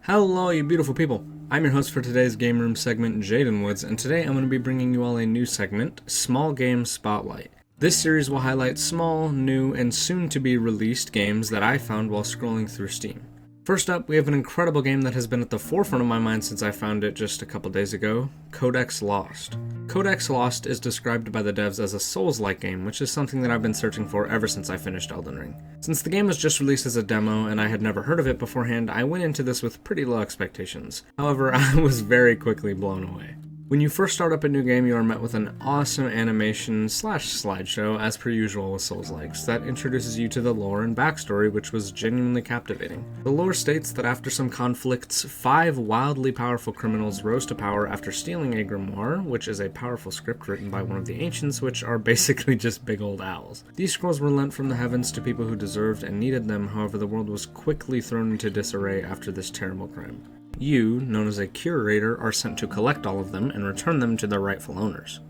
Hello, you beautiful people. I'm your host for today's Game Room segment, Jaden Woods, and today I'm going to be bringing you all a new segment, Small Game Spotlight. This series will highlight small, new, and soon-to-be released games that I found while scrolling through Steam. First up, we have an incredible game that has been at the forefront of my mind since I found it just a couple days ago, Codex Lost. Codex Lost is described by the devs as a Souls-like game, which is something that I've been searching for ever since I finished Elden Ring. Since the game was just released as a demo and I had never heard of it beforehand, I went into this with pretty low expectations. However, I was very quickly blown away. When you first start up a new game, you are met with an awesome animation / slideshow, as per usual with Souls-likes, that introduces you to the lore and backstory, which was genuinely captivating. The lore states that after some conflicts, 5 wildly powerful criminals rose to power after stealing a grimoire, which is a powerful script written by one of the ancients, which are basically just big old owls. These scrolls were lent from the heavens to people who deserved and needed them, however the world was quickly thrown into disarray after this terrible crime. You, known as a curator, are sent to collect all of them and return them to their rightful owners.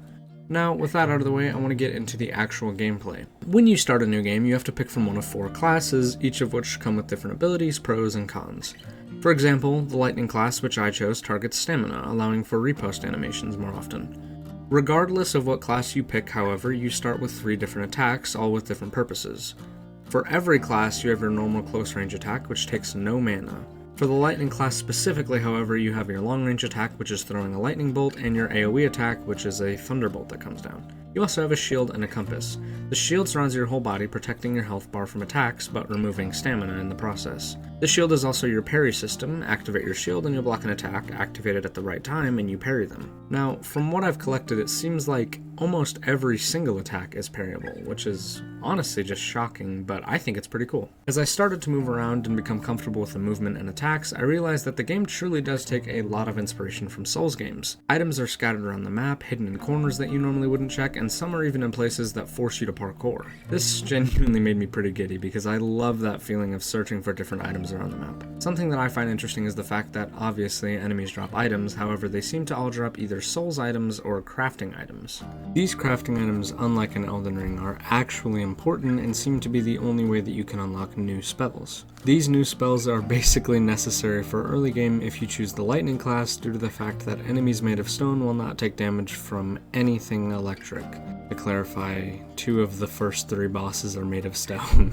Now, with that out of the way, I want to get into the actual gameplay. When you start a new game, you have to pick from one of 4 classes, each of which come with different abilities, pros, and cons. For example, the Lightning class, which I chose, targets stamina, allowing for riposte animations more often. Regardless of what class you pick, however, you start with 3 different attacks, all with different purposes. For every class, you have your normal close range attack, which takes no mana. For the Lightning class specifically, however, you have your long range attack, which is throwing a lightning bolt, and your AoE attack, which is a thunderbolt that comes down. You also have a shield and a compass. The shield surrounds your whole body, protecting your health bar from attacks, but removing stamina in the process. The shield is also your parry system. Activate your shield and you'll block an attack, activate it at the right time, and you parry them. Now, from what I've collected, it seems like almost every single attack is parryable, which is honestly just shocking, but I think it's pretty cool. As I started to move around and become comfortable with the movement and attacks, I realized that the game truly does take a lot of inspiration from Souls games. Items are scattered around the map, hidden in corners that you normally wouldn't check, and some are even in places that force you to parkour. This genuinely made me pretty giddy because I love that feeling of searching for different items around the map. Something that I find interesting is the fact that obviously enemies drop items, however they seem to all drop either Souls items or crafting items. These crafting items, unlike in Elden Ring, are actually important and seem to be the only way that you can unlock new spells. These new spells are basically necessary for early game if you choose the Lightning class due to the fact that enemies made of stone will not take damage from anything electric. To clarify, 2 of the first 3 bosses are made of stone.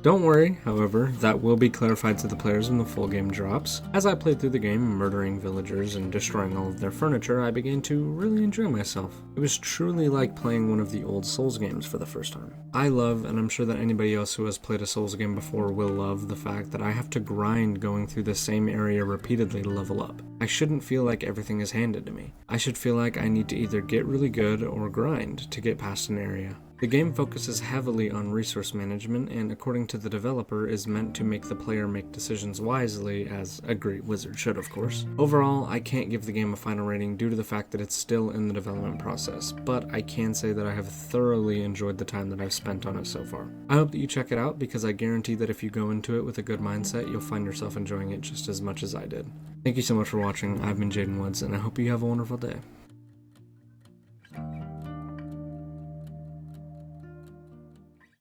Don't worry, however, that will be clarified to the players when the full game drops. As I played through the game, murdering villagers and destroying all of their furniture, I began to really enjoy myself. It was truly like playing one of the old Souls games for the first time. I love, and I'm sure that anybody else who has played a Souls game before will love, the fact that I have to grind going through the same area repeatedly to level up. I shouldn't feel like everything is handed to me. I should feel like I need to either get really good or grind to get past an area. The game focuses heavily on resource management and, according to the developer, is meant to make the player make decisions wisely, as a great wizard should, of course. Overall, I can't give the game a final rating due to the fact that it's still in the development process, but I can say that I have thoroughly enjoyed the time that I've spent on it so far. I hope that you check it out because I guarantee that if you go into it with a good mindset, you'll find yourself enjoying it just as much as I did. Thank you so much for watching. I've been Jaden Woods, and I hope you have a wonderful day.